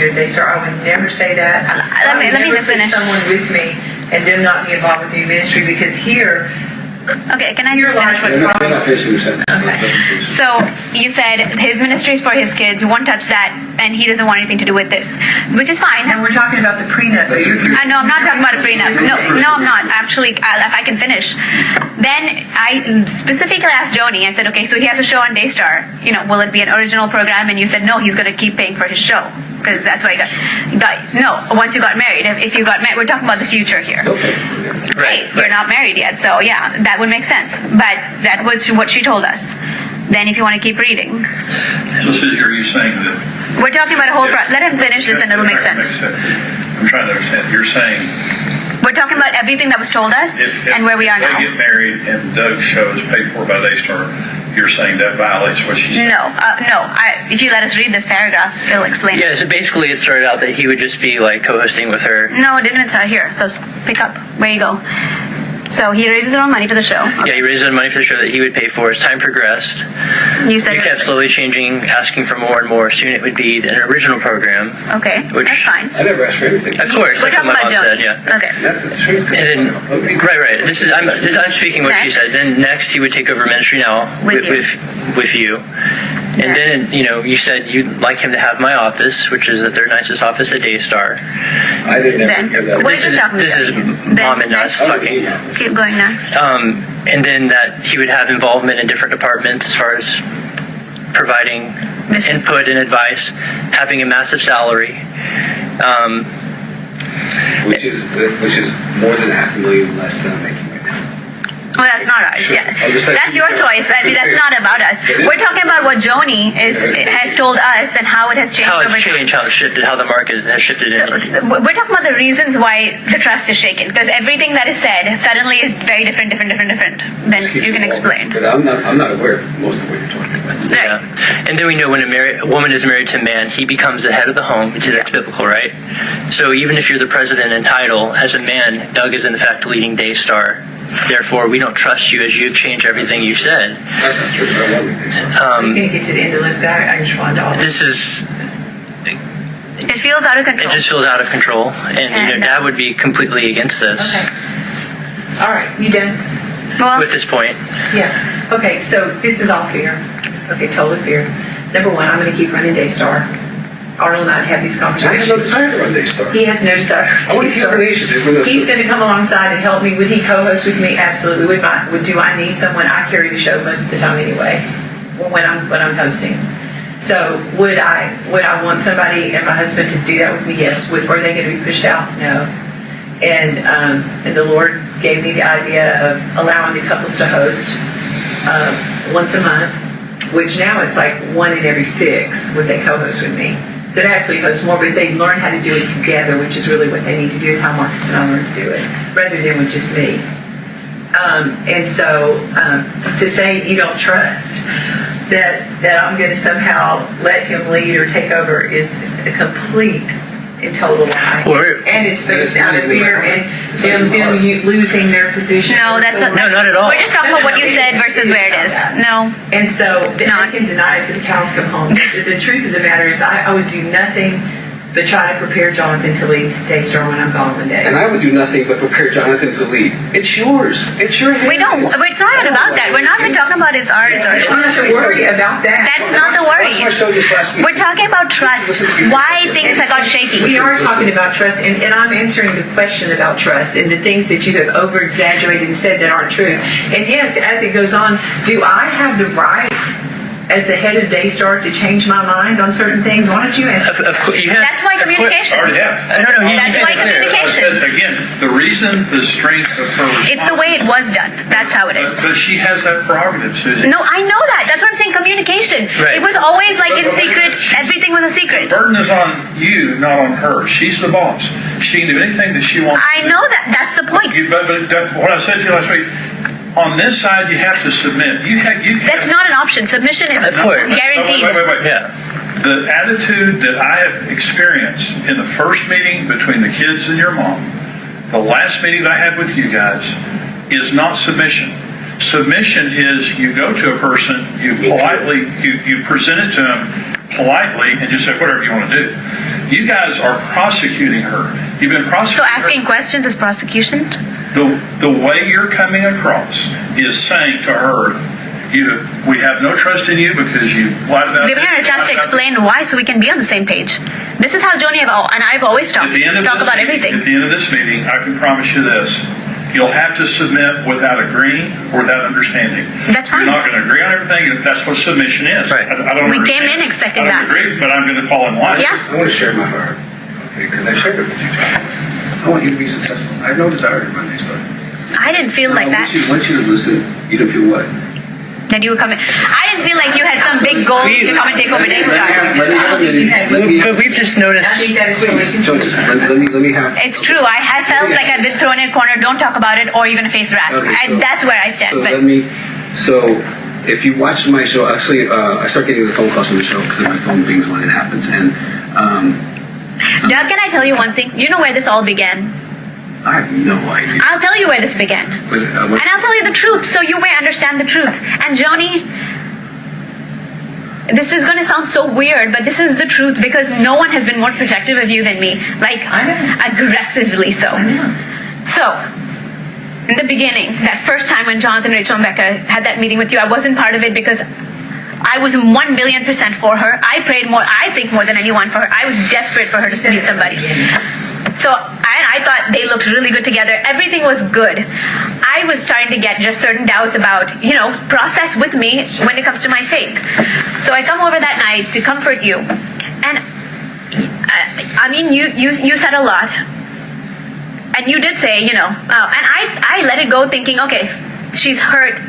administrator of Daystar. I would never say that. Let me just finish. Someone with me and them not be involved with the ministry, because here. Okay, can I just finish what okay. So you said his ministry is for his kids, you won't touch that, and he doesn't want anything to do with this, which is fine. And we're talking about the prenup. No, I'm not talking about a prenup. No, I'm not. Actually, if I can finish. Then I specifically asked Joni, I said, okay, so he has a show on Daystar. Will it be an original program? And you said, no, he's going to keep paying for his show. Because that's why he got no, once you got married. If you got married, we're talking about the future here. Okay. Right. You're not married yet, so yeah, that would make sense. But that was what she told us. Then if you want to keep reading. So Susie, are you saying that... We're talking about a whole... Let him finish this and it'll make sense. I'm trying to understand. You're saying... We're talking about everything that was told us and where we are now. If they get married and Doug's show is paid for by Daystar, you're saying that violates what she said? No. If you let us read this paragraph, it'll explain. Yeah, so basically it started out that he would just be like co-hosting with her. No, it didn't start here. So pick up. Where you go. So he raises his own money for the show. Okay. Yeah, he raised his own money for the show that he would pay for. As time progressed, you kept slowly changing, asking for more and more. Soon it would be an original program. Okay, which, that's fine. I never asked for anything. Of course, we're that's talking what my about mom Joni. said. Yeah. Okay. That's the truth. And then, right. I'm speaking what she said. Then next he would take over ministry now with you. And then, you said you'd like him to have my office, which is the third nicest office at Daystar. I didn't ever hear that. This is Mom and us talking. Keep going next. And then that he would have involvement in different departments as far as providing input and advice, having a massive salary. Which is more than $500,000 less than I'm making right now. Well, that's not ours. Sure. Yeah, That's your choice. I mean, that's not about us. We're talking about what Joni has told us and how it has changed. How it's changed, how it's shifted, how the market has shifted. We're talking about the reasons why the trust is shaken, because everything that is said suddenly is very different. Then you can explain. But I'm not aware of most of what you're talking about. Right. Yeah. And then we know when a woman is married to a man, he becomes the head of the home. That's biblical, right? So even if you're the president in title, as a man, Doug is in fact leading Daystar. Therefore, we don't trust you as you've changed everything you've said. That's not true. I love We're going to get to the end of this guy. I just wanted to offer. This is... It feels out of control. It just feels out of control. And Dad would be completely against this. Okay. All right. You done? Well, with this point. Yeah. Okay, so this is all fear. Okay, total fear. Number one, I'm going to keep running Daystar. Arnold and I have these conversations. I have no desire to run Daystar. He has no desire to run Daystar. He's going to come alongside and help me. Would he co-host with me? Absolutely. Do I need someone? I carry the show most of the time anyway when I'm hosting. So would I want somebody and my husband to do that with me? Yes. Are they going to be pushed out? No. And the Lord gave me the idea of allowing the couples to host once a month, which now it's like 1 in every 6 would they co-host with me. That actually host more, but they learn how to do it together, which is really what they need to do, is how Marcus and I learned to do it, rather than with just me. And so to say you don't trust that I'm going to somehow let him lead or take over is a complete and total lie. And it's based out of fear and them losing their position. No, not at all. We're just talking about what you said versus where it is. No. And so I can deny it till the cows come home. The truth of the matter is I would do nothing but try to prepare Jonathan to lead Daystar when I'm gone one day. And I would do nothing but prepare Jonathan to lead. It's yours. It's your We don't. It's not even about that. We're not even talking about it's ours. You don't have to worry about that. That's not the worry. That's my show just last week. We're talking about trust. Why things that got shaky. We are talking about trust, and I'm answering the question about trust and the things that you have over-exaggerated and said that aren't true. And yes, as it goes on, do I have the right as the head of Daystar to change my mind on certain things? Why don't you answer? Of course, you have, that's why communication. Already have. No, that's why communication. Again, the reason, the strength of her response. It's the way it was done. That's how it is. But she has that prerogative, Susie. No, I know that. That's what I'm saying. Communication. Right. It was always like in secret. Everything was a secret. The burden is on you, not on her. She's the boss. She can do anything that she wants. I know that. That's the point. But what I said to you last week. On this side, you have to submit. That's not an option. Submission is guaranteed. Wait. Yeah. The attitude that I have experienced in the first meeting between the kids and your mom, the last meeting that I had with you guys, is not submission. Submission is you go to a person, you politely, you present it to them politely, and just say whatever you want to do. You guys are prosecuting her. You've been prosecuting So her. asking questions is prosecution? The way you're coming across is saying to her, we have no trust in you because you lied about Giving her a chance to explain why so we can be on the same page. This is how Joni and I've always talked about everything. At the end of this meeting, I can promise you this. You'll have to submit without agreeing or without understanding. That's fine. You're not going to agree on everything, and that's what submission is. Right. I don't We came understand. in expecting I don't that. agree, but I'm going to fall in line. Yeah. I want to share my heart, okay, because I shared it with you, John. I want you to be successful. I have no desire to run Daystar. I didn't feel like that. I want you to listen. You don't feel what? That you would come in. I didn't feel like you had some big goal to come and take over Daystar. But we've just noticed. I think that is really confusing. Let me have. It's true. I had felt like I've been thrown in a corner. Don't talk about it, or you're going to face wrath. Okay, That's where I stand. So But So if you watch my show, actually, I start getting the phone calls from the show because my phone bings when it happens. And Doug, can I tell you one thing? You know where this all began? I have no idea. I'll tell you where this began. But, And I'll tell you the truth so you may understand the truth. And Joni, this is going to sound so weird, but this is the truth because no one has been more protective of you than me. Like, I know. aggressively so. I know. So, in the beginning, that first time when Jonathan, Rachel, and Becca had that meeting with you, I wasn't part of it because I was 1,000,000% for her. I prayed more, I think more than anyone for her. I was desperate for her to meet somebody. So I thought they looked really good together. Everything was good. I was starting to get just certain doubts about, process with me when it comes to my faith. So I come over that night to comfort you. And I mean, you said a lot. And you did say, and I let it go thinking, okay, she's hurt.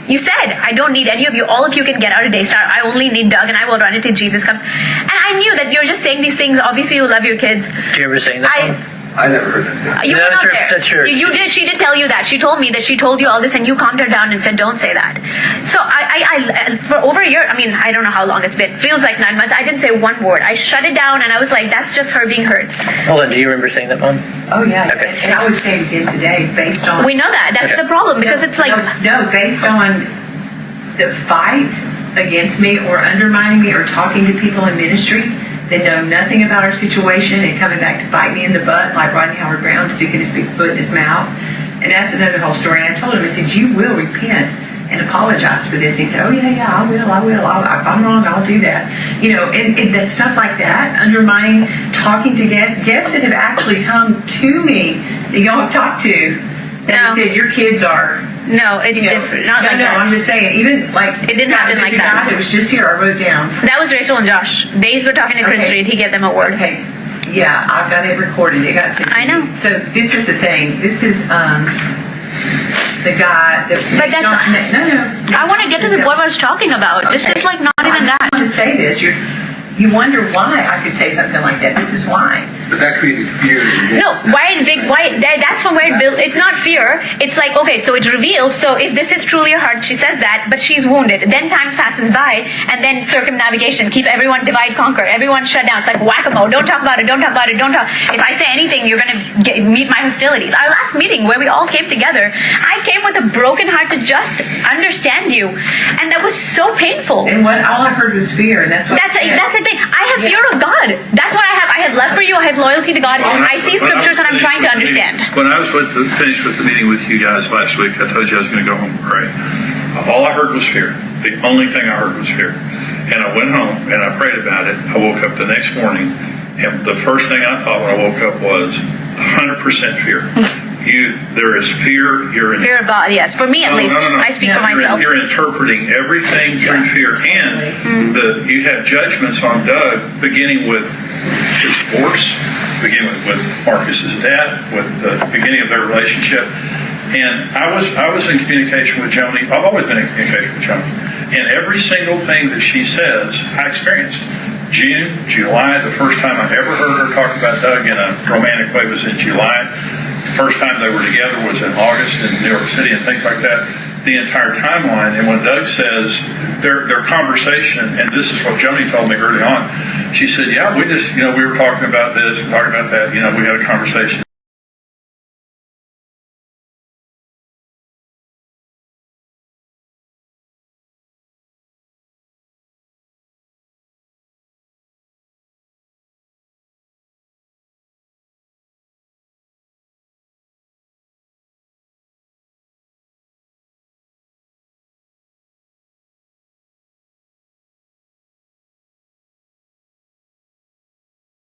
You said, I don't need any of you. All of you can get out of Daystar. I only need Doug, and I will run it till Jesus comes. And I knew that you're just saying these things. Obviously, you love your kids. Do you remember saying that? I never heard that statement. You No, were that's not her- there. that's her- You did. She did tell you that. She told me that she told you all this, and you calmed her down and said, "Don't say that." So I for over a year. I mean, I don't know how long it's been. Feels like 9 months. I didn't say one word. I shut it down, and I was like, "That's just her being hurt." Hold on. Do you remember saying that, Mom? Oh, yeah. Okay. And I would say it again today based on... We know that. That's Okay. the problem because it's like No, based on the fight against me or undermining me or talking to people in ministry that know nothing about our situation and coming back to bite me in the butt like Rodney Howard Brown sticking his big foot in his mouth. And that's another whole story. And I told him, I said, you will repent and apologize for this. And he said, oh, yeah, I will. If I'm wrong, I'll do that. And the stuff like that, undermining, talking to guests that have actually come to me that y'all have talked to that have said, your kids are... no, it's different. Not like that. I'm just saying, even like It didn't happen like the that. guy that was just here, I wrote down. That was Rachel and Josh. They were talking to Chris Okay. Reed. He gave them a word. Okay, yeah, I've got it recorded. It got sent to I know. me. So this is the thing. This is the guy that. But that's- no. I want to get to what I was talking about. This is like not even that. I want to say this. You wonder why I could say something like that. This is why. But that created fear. No, why is big? Why that's from where it built. It's not fear. It's like okay, so it's revealed. So if this is truly her heart, she says that, but she's wounded. Then time passes by, and then circumnavigation. Keep everyone divide, conquer. Everyone shut down. It's like whack-a-mole. Don't talk about it. Don't talk about it. Don't talk. If I say anything, you're gonna meet my hostility. Our last meeting where we all came together, I came with a broken heart to just understand you, and that was so painful. And all I heard was fear, and that's what. That's the thing. I have fear of God. That's what I have. I have love for you. I have loyalty to God. I see scriptures and I'm trying to understand. When I was finished with the meeting with you guys last week, I told you I was going to go home and pray. All I heard was fear. The only thing I heard was fear. And I went home and I prayed about it. I woke up the next morning and the first thing I thought when I woke up was 100% fear. There is fear. Fear of God, yes. For me at least. No. I speak for myself. You're interpreting everything through fear. And you have judgments on Doug beginning with his divorce, beginning with Marcus's death, with the beginning of their relationship. And I was in communication with Joni. I've always been in communication with Joni. And every single thing that she says, I experienced. June, July, the first time I ever heard her talk about Doug in a romantic way was in July. The first time they were together was in August in New York City and things like that. The entire timeline. And when Doug says their conversation, and this is what Joni told me early on, she said, yeah, we just, we were talking about this, talking about that, we had a conversation.